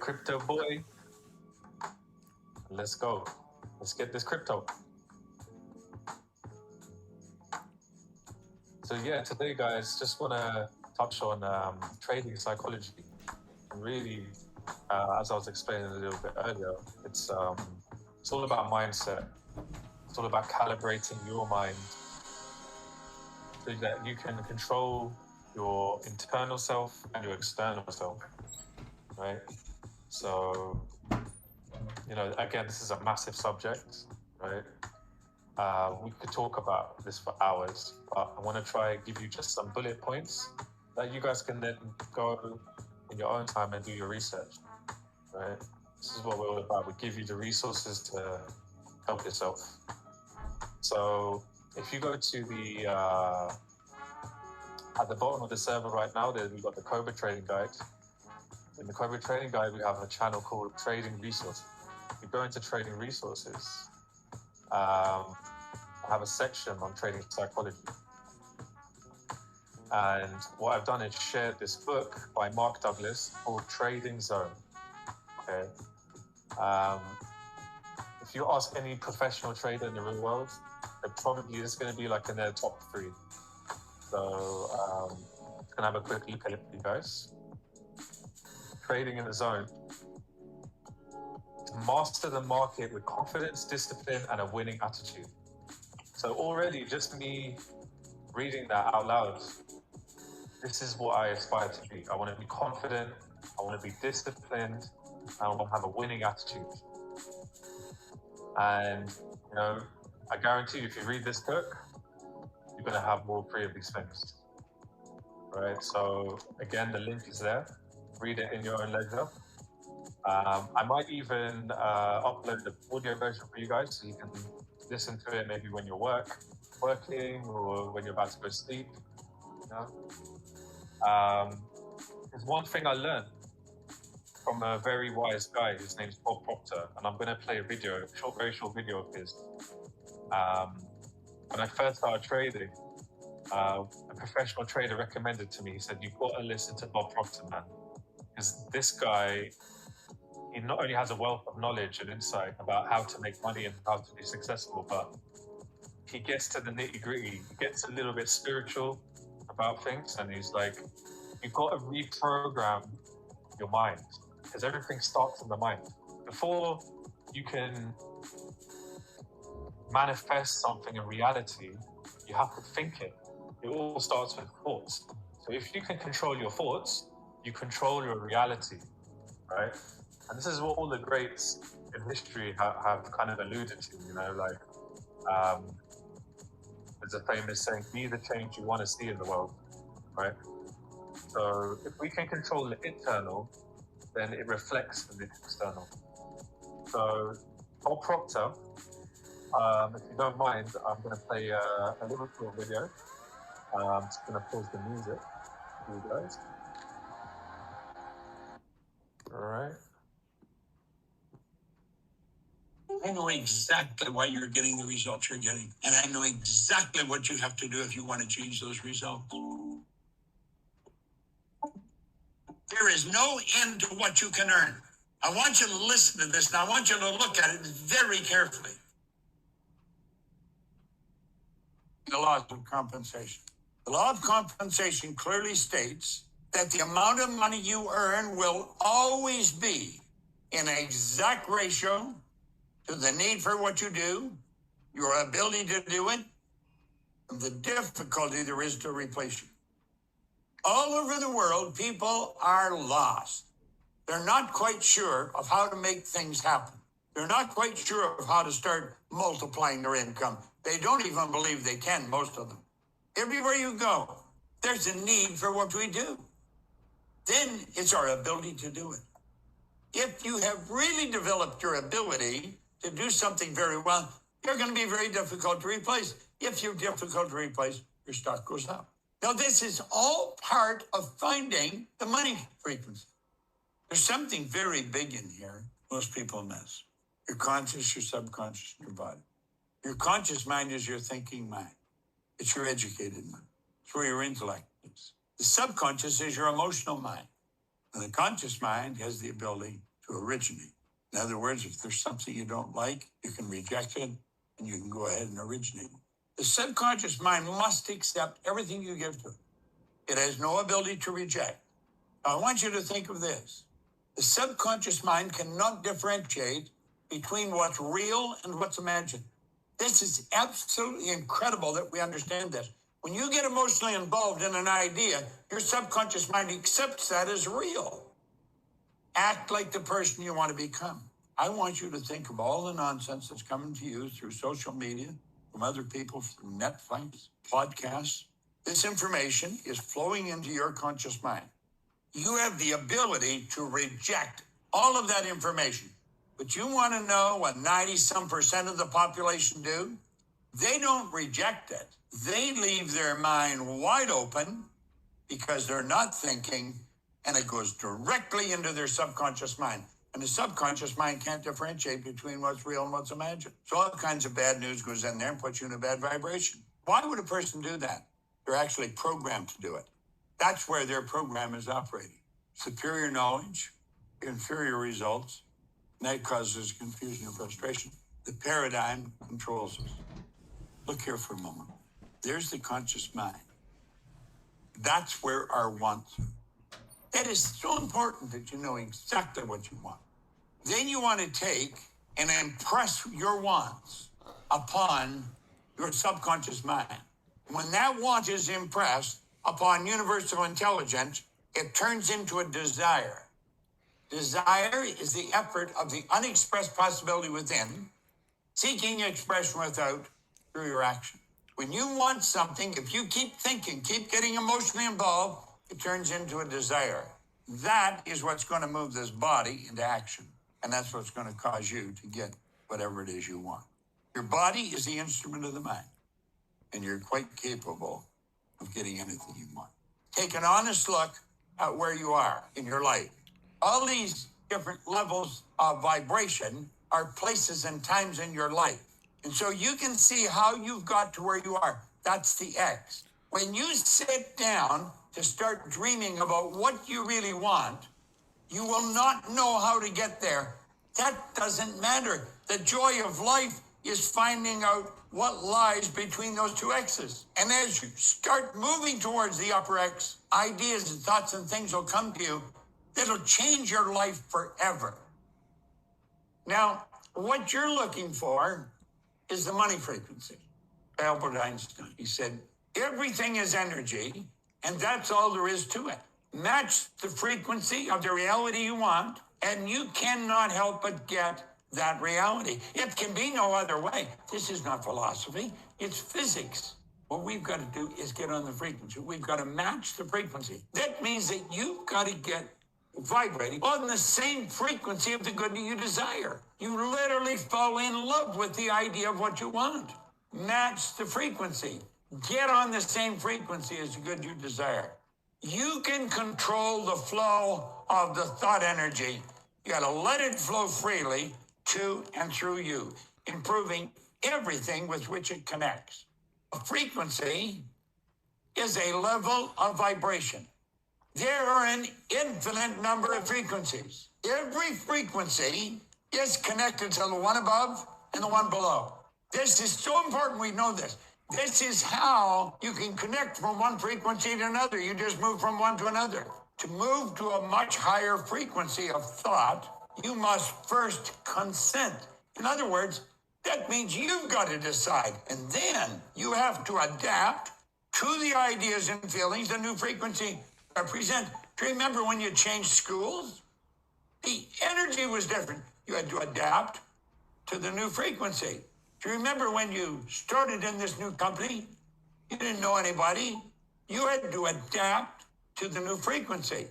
crypto boy. Let's go. Let's get this crypto. So yeah, today guys, just want to touch on trading psychology. And really, as I was explaining a little bit earlier, it's all about mindset. It's all about calibrating your mind so that you can control your internal self and your external self, right? So, again, this is a massive subject, right? We could talk about this for hours, but I want to try and give you just some bullet points that you guys can then go in your own time and do your research, right? This is what we're all about. We give you the resources to help yourself. So if you go to the, at the bottom of the server right now, we've got the Cobra Trading Guide. In the Cobra Trading Guide, we have a channel called Trading Resources. If you go into Trading Resources, I have a section on trading psychology. And what I've done is shared this book by Mark Douglas called Trading Zone. Okay. If you ask any professional trader in the real world, they're probably is going to be like in their top 3. So I'm going to have a quick look at it for you guys. Trading in the zone. To master the market with confidence, discipline, and a winning attitude. So already just me reading that out loud, this is what I aspire to be. I want to be confident, I want to be disciplined, and I want to have a winning attitude. And, I guarantee you, if you read this book, you're going to have more free of these things, right? So again, the link is there. Read it in your own leisure. I might even upload the audio version for you guys so you can listen to it maybe when you're working or when you're about to go to sleep. There's one thing I learned from a very wise guy. His name's Bob Proctor, and I'm going to play a video, very short video of his. When I first started trading, a professional trader recommended to me, he said, you've got to listen to Bob Proctor, man. Because this guy, he not only has a wealth of knowledge and insight about how to make money and how to be successful, but he gets to the nitty-gritty. He gets a little bit spiritual about things, and he's like, you've got to reprogram your mind, because everything starts in the mind. Before you can manifest something in reality, you have to think it. It all starts with thoughts. So if you can control your thoughts, you control your reality, right? And this is what all the greats in history have kind of alluded to, there's a famous saying, be the change you want to see in the world, right? So if we can control the internal, then it reflects in the external. So Bob Proctor, if you don't mind, I'm going to play a little short video. I'm just going to pause the music for you guys. All right. I know exactly why you're getting the results you're getting. And I know exactly what you have to do if you want to change those results. There is no end to what you can earn. I want you to listen to this, and I want you to look at it very carefully. The laws of compensation. The law of compensation clearly states that the amount of money you earn will always be in an exact ratio to the need for what you do, your ability to do it, and the difficulty there is to replace you. All over the world, people are lost. They're not quite sure of how to make things happen. They're not quite sure of how to start multiplying their income. They don't even believe they can, most of them. Everywhere you go, there's a need for what we do. Then it's our ability to do it. If you have really developed your ability to do something very well, you're going to be very difficult to replace. If you're difficult to replace, your stock goes up. Now, this is all part of finding the money frequency. There's something very big in here most people miss. Your conscious, your subconscious, and your body. Your conscious mind is your thinking mind. It's your educated mind. It's where your intellect is. The subconscious is your emotional mind. And the conscious mind has the ability to originate. In other words, if there's something you don't like, you can reject it and you can go ahead and originate. The subconscious mind must accept everything you give to it. It has no ability to reject. Now, I want you to think of this. The subconscious mind cannot differentiate between what's real and what's imagined. This is absolutely incredible that we understand this. When you get emotionally involved in an idea, your subconscious mind accepts that as real. Act like the person you want to become. I want you to think of all the nonsense that's coming to you through social media, from other people, through Netflix, podcasts. This information is flowing into your conscious mind. You have the ability to reject all of that information. But you want to know what 90-some% of the population do? They don't reject it. They leave their mind wide open because they're not thinking, and it goes directly into their subconscious mind. And the subconscious mind can't differentiate between what's real and what's imagined. So all kinds of bad news goes in there and puts you in a bad vibration. Why would a person do that? They're actually programmed to do it. That's where their program is operating. Superior knowledge, inferior results, and that causes confusion and frustration. The paradigm controls us. Look here for a moment. There's the conscious mind. That's where our wants are. That is so important that you know exactly what you want. Then you want to take and impress your wants upon your subconscious mind. When that want is impressed upon universal intelligence, it turns into a desire. Desire is the effort of the unexpressed possibility within, seeking expression without through your action. When you want something, if you keep thinking, keep getting emotionally involved, it turns into a desire. That is what's going to move this body into action. And that's what's going to cause you to get whatever it is you want. Your body is the instrument of the mind, and you're quite capable of getting anything you want. Take an honest look at where you are in your life. All these different levels of vibration are places and times in your life. And so you can see how you've got to where you are. That's the X. When you sit down to start dreaming about what you really want, you will not know how to get there. That doesn't matter. The joy of life is finding out what lies between those two X's. And as you start moving towards the upper X, ideas and thoughts and things will come to you that'll change your life forever. Now, what you're looking for is the money frequency. Albert Einstein, he said, everything is energy, and that's all there is to it. Match the frequency of the reality you want, and you cannot help but get that reality. It can be no other way. This is not philosophy, it's physics. What we've got to do is get on the frequency. We've got to match the frequency. That means that you've got to get vibrating on the same frequency of the good you desire. You literally fall in love with the idea of what you want. Match the frequency. Get on the same frequency as the good you desire. You can control the flow of the thought energy. You got to let it flow freely to and through you, improving everything with which it connects. A frequency is a level of vibration. There are an infinite number of frequencies. Every frequency is connected to the one above and the one below. This is so important we know this. This is how you can connect from one frequency to another. You just move from one to another. To move to a much higher frequency of thought, you must first consent. In other words, that means you've got to decide. And then you have to adapt to the ideas and feelings the new frequency represent. Do you remember when you changed schools? The energy was different. You had to adapt to the new frequency. Do you remember when you started in this new company? You didn't know anybody. You had to adapt to the new frequency.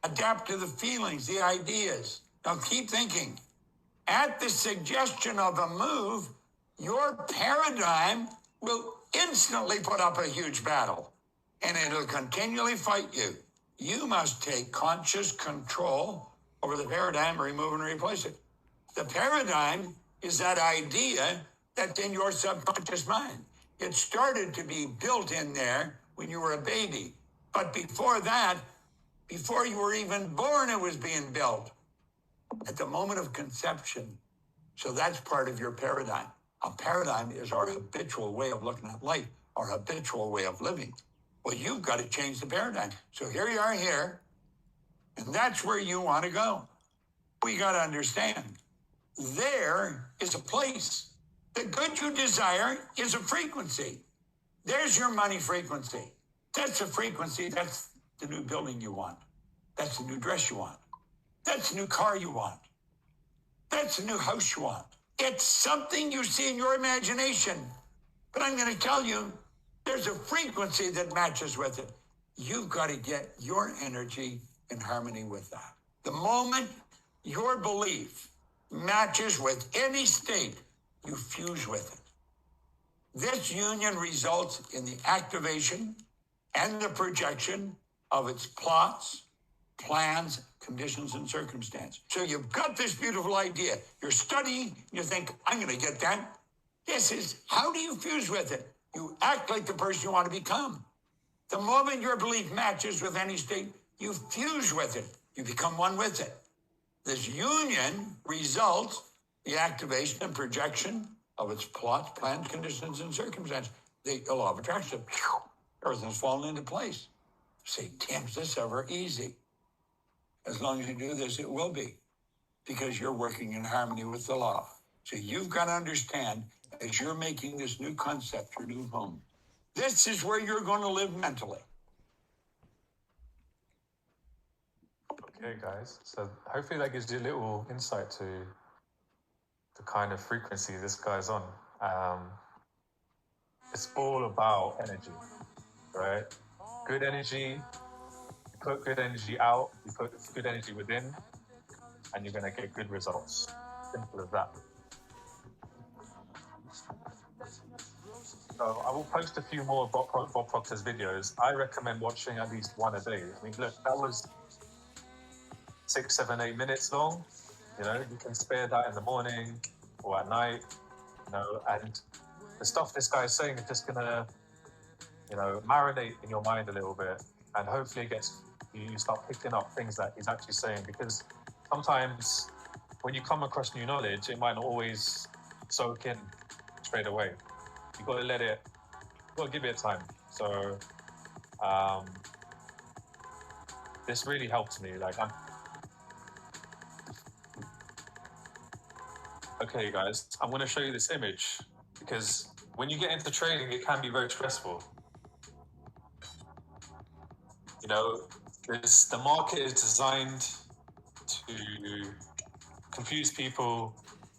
Adapt to the feelings, the ideas. Now keep thinking. At the suggestion of a move, your paradigm will instantly put up a huge battle, and it'll continually fight you. You must take conscious control over the paradigm, remove and replace it. The paradigm is that idea that's in your subconscious mind. It started to be built in there when you were a baby. But before that, before you were even born, it was being built. at the moment of conception. So that's part of your paradigm. A paradigm is our habitual way of looking at life, our habitual way of living. Well, you've got to change the paradigm. So here you are here, and that's where you want to go. We got to understand, there is a place. The good you desire is a frequency. There's your money frequency. That's a frequency. That's the new building you want. That's the new dress you want. That's the new car you want. That's the new house you want. It's something you see in your imagination. But I'm going to tell you, there's a frequency that matches with it. You've got to get your energy in harmony with that. The moment your belief matches with any state, you fuse with it. This union results in the activation and the projection of its plots, plans, conditions, and circumstance. So you've got this beautiful idea. You're studying, you think, I'm going to get that. This is, how do you fuse with it? You act like the person you want to become. The moment your belief matches with any state, you fuse with it. You become one with it. This union results the activation and projection of its plots, plans, conditions, and circumstances. The law of attraction, everything's falling into place. Say, damn, is this ever easy? As long as you do this, it will be, because you're working in harmony with the law. So you've got to understand, as you're making this new concept, your new home, this is where you're going to live mentally. Okay, guys. So hopefully that gives you a little insight to the kind of frequency this guy's on. It's all about energy, right? Good energy, you put good energy out, you put good energy within, and you're going to get good results. Simple as that. So I will post a few more Bob Proctor's videos. I recommend watching at least one a day. I mean, look, that was 6, 7, 8 minutes long. You know, you can spare that in the morning or at night, you know, and the stuff this guy is saying is just gonna, you know, marinate in your mind a little bit, and hopefully you start picking up things that he's actually saying, because sometimes when you come across new knowledge, it might not always soak in straight away. You've got to give it time. So this really helped me. Okay, guys, I'm going to show you this image, because when you get into trading, it can be very stressful. You know, the market is designed to confuse people,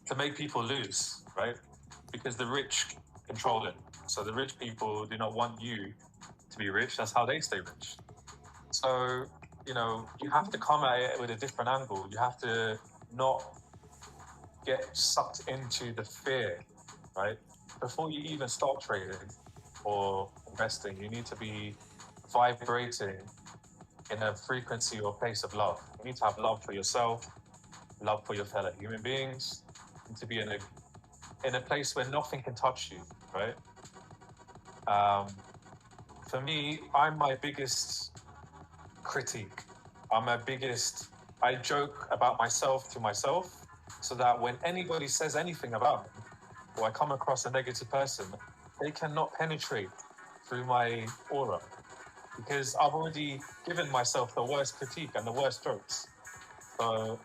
to make people lose, right? Because the rich control it. So the rich people do not want you to be rich. That's how they stay rich. So, you know, you have to come at it with a different angle. You have to not get sucked into the fear, right? Before you even start trading or investing, you need to be vibrating in a frequency or place of love. You need to have love for yourself, love for your fellow human beings. You need to be in a place where nothing can touch you, right? For me, I'm my biggest critique. I joke about myself to myself, so that when anybody says anything about me, or I come across a negative person, they cannot penetrate through my aura, because I've already given myself the worst critique and the worst jokes. So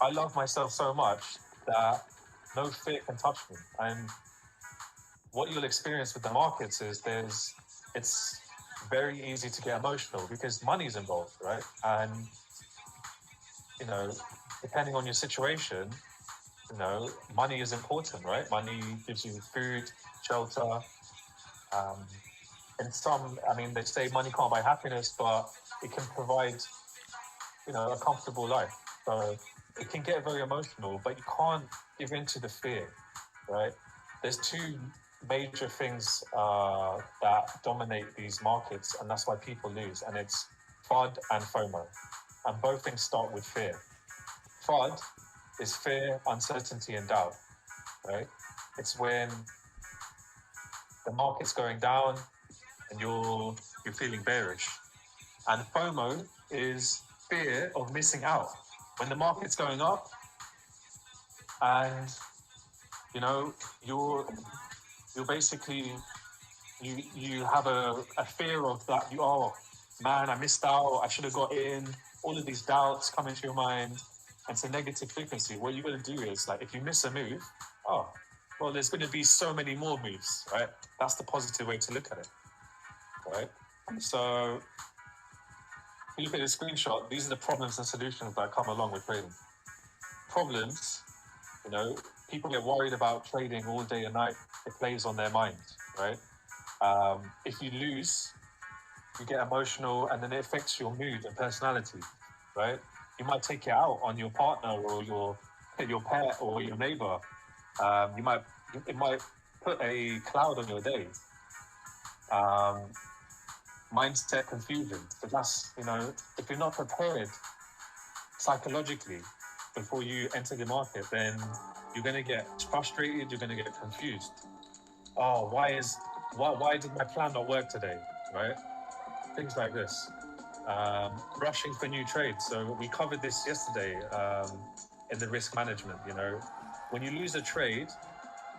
I love myself so much that no fear can touch me. And what you'll experience with the markets is it's very easy to get emotional because money's involved, right? And, you know, depending on your situation, you know, money is important, right? Money gives you food, shelter. And they say money can't buy happiness, but it can provide, you know, a comfortable life. So it can get very emotional, but you can't give in to the fear, right? There's two major things that dominate these markets, and that's why people lose, and it's FUD and FOMO. And both things start with fear. FUD is fear, uncertainty, and doubt, right? It's when the market's going down and you're feeling bearish. And FOMO is fear of missing out. when the market's going up, and you know you're basically you have a fear of that. Oh man, I missed out. I should have got in. All of these doubts come into your mind, and it's a negative frequency. What you're going to do is, like, if you miss a move, oh, well, there's going to be so many more moves, right? That's the positive way to look at it, right? So if you look at the screenshot, these are the problems and solutions that come along with trading. Problems, you know, people get worried about trading all day and night. It plays on their mind, right? If you lose, you get emotional, and then it affects your mood and personality, right? You might take it out on your partner or your pet or your neighbor. It might put a cloud on your day. Mindset confusion. So that's, you know, if you're not prepared psychologically before you enter the market, then you're going to get frustrated. You're going to get confused. Oh, why did my plan not work today, right? Things like this. Rushing for new trades. So we covered this yesterday in the risk management. You know, when you lose a trade,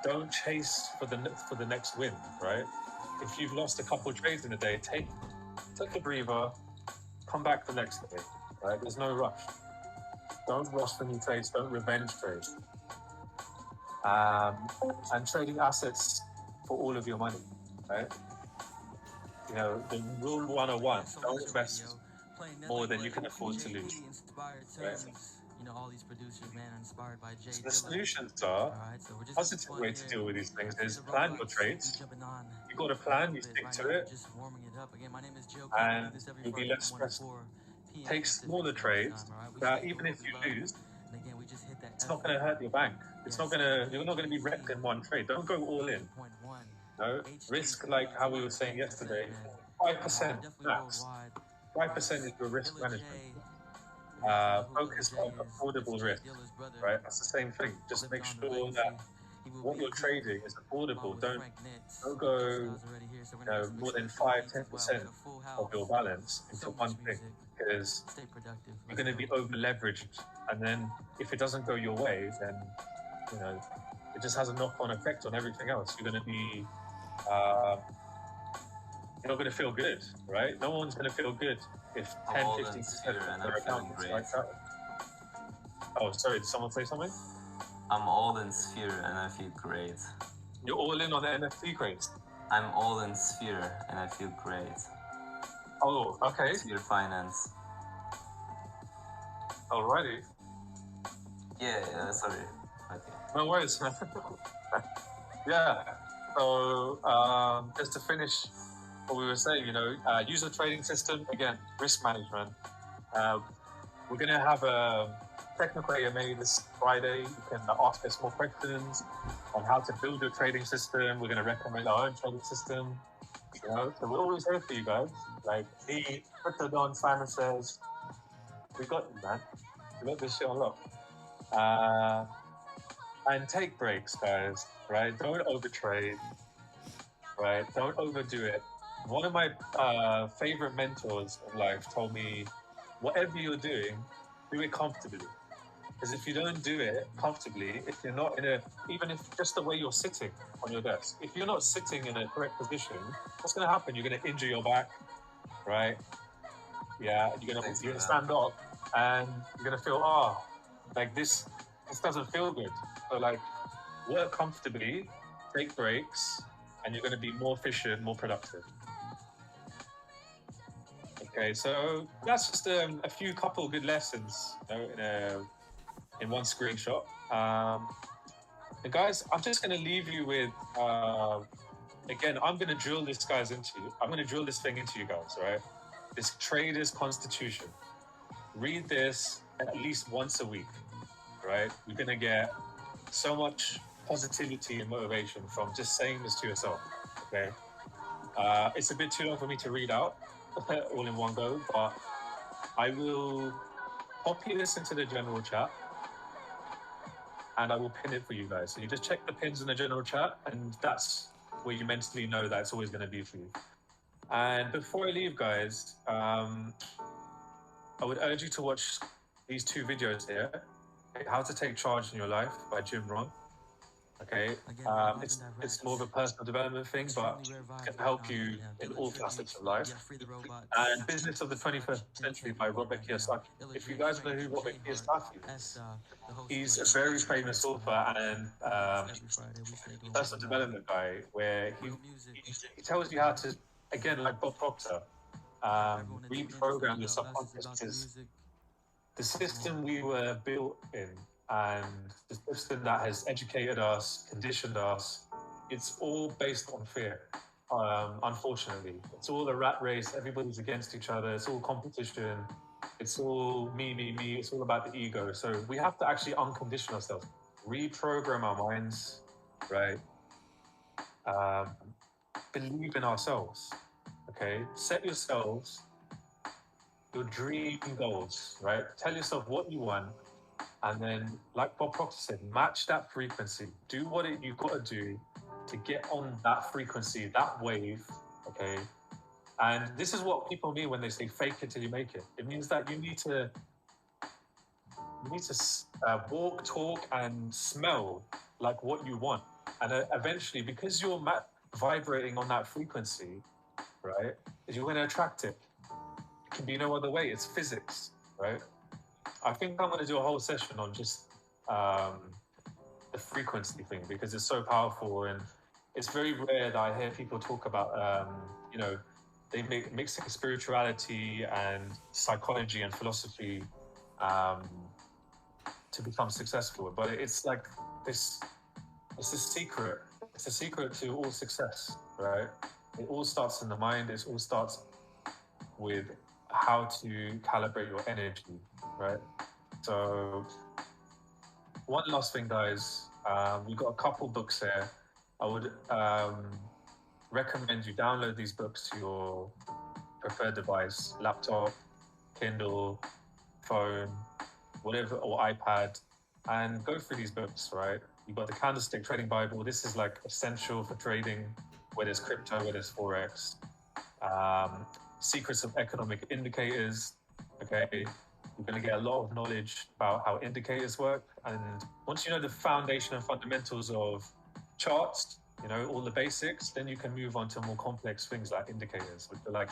don't chase for the next win, right? If you've lost a couple of trades in a day, take a breather, come back the next day, right? There's no rush. Don't rush for new trades. Don't revenge trade. And trading assets for all of your money, right? You know, the rule 101, don't invest more than you can afford to lose. Right? You know, all these producers, man, inspired by Jay. So the solutions are, positive way to deal with these things is plan your trades. You've got a plan, you stick to it, and you'll be less stressed. Take smaller trades that even if you lose, it's not going to hurt your bank. You're not going to be wrecked in one trade. Don't go all in. No, risk, like how we were saying yesterday, 5% max. 5% is your risk management. Focus on affordable risk, right? That's the same thing. Just make sure that what you're trading is affordable. Don't go, you know, more than 5-10% of your balance into one thing, because you're going to be over leveraged. And then if it doesn't go your way, then, you know, it just has a knock-on effect on everything else. You're going to be you're not going to feel good, right? No one's going to feel good if 10-15% of their account is like that. Oh, sorry, did someone say something? I'm all in Sphere and I feel great. You're all in on the NFT craze? I'm all in Sphere and I feel great. Oh, okay. Sphere Finance. Alrighty. Yeah, sorry. Okay. No worries. Yeah. So, just to finish what we were saying, you know, user trading system, again, risk management. We're going to have a technical AMA this Friday. You can ask us more questions on how to build your trading system. We're going to recommend our own trading system. You know, so we're always here for you guys. Like me, Crypto Don, Simon says, we got you, man. We got this shit on lock. And take breaks, guys, right? Don't overtrade, right? Don't overdo it. One of my favorite mentors in life told me, whatever you're doing, do it comfortably. Because if you don't do it comfortably, if you're not even if just the way you're sitting on your desk, if you're not sitting in a correct position, what's going to happen? You're going to injure your back, right? Yeah, you're going to stand up and you're going to feel, like this doesn't feel good. So like, work comfortably, take breaks, and you're going to be more efficient, more productive. Okay, so that's just a couple good lessons, you know, in one screenshot. And guys, I'm just going to leave you with, again, I'm going to drill this thing into you guys, right? This Trader's Constitution. Read this at least once a week, right? You're going to get so much positivity and motivation from just saying this to yourself, okay? It's a bit too long for me to read out all in one go, but I will copy this into the general chat and I will pin it for you guys. So you just check the pins in the general chat and that's where you mentally know that it's always going to be for you. And before I leave, guys, I would urge you to watch these 2 videos here, okay, How to Take Charge in Your Life by Jim Rohn. Okay, it's more of a personal development thing, but it can help you in all facets of life. And Business of the 21st Century by Robert Kiyosaki. If you guys know who Robert Kiyosaki is, he's a very famous author and personal development guy, where he tells you how to, again, like Bob Proctor, reprogram your subconscious, because the system we were built in and the system that has educated us, conditioned us, it's all based on fear. Unfortunately, it's all a rat race. Everybody's against each other. It's all competition. It's all me, me, me. It's all about the ego. So we have to actually uncondition ourselves, reprogram our minds, right? Believe in ourselves. Okay, set yourselves your dream goals, right? Tell yourself what you want, and then, like Bob Proctor said, match that frequency. Do what you've got to do to get on that frequency, that wave, okay? And this is what people mean when they say fake it till you make it. It means that you need to walk, talk, and smell like what you want. And eventually, because you're vibrating on that frequency, right, you're going to attract it. It can be no other way. It's physics, right? I think I'm going to do a whole session on just the frequency thing, because it's so powerful, and it's very rare that I hear people talk about, they mixing spirituality and psychology and philosophy to become successful. But it's like this, it's a secret. It's a secret to all success, right? It all starts in the mind. It all starts with how to calibrate your energy, right? So one last thing, guys, we've got a couple books here. I would recommend you download these books to your preferred device, laptop, Kindle, phone, whatever, or iPad, and go through these books, right? You've got the Candlestick Trading Bible. This is like essential for trading, whether it's crypto, whether it's Forex. Secrets of Economic Indicators, okay? You're going to get a lot of knowledge about how indicators work. And once you know the foundation and fundamentals of charts, all the basics, then you can move on to more complex things like indicators, which are like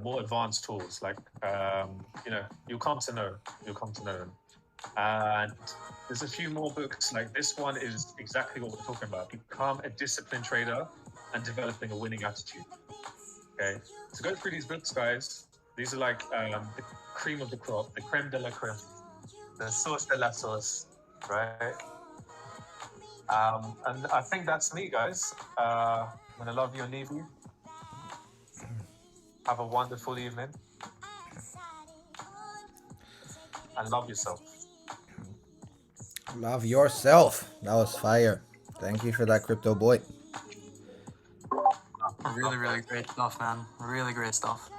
more advanced tools. Like, you'll come to know them. And there's a few more books. Like this one is exactly what we're talking about. Become a disciplined trader and developing a winning attitude. Okay, so go through these books, guys. These are like the cream of the crop, the creme de la creme, the sauce de la sauce, right? And I think that's me, guys. I'm gonna love you and leave you. Have a wonderful evening. And love yourself. Love yourself. That was fire. Thank you for that, Crypto Boy. Really, really great stuff, man. Really great stuff.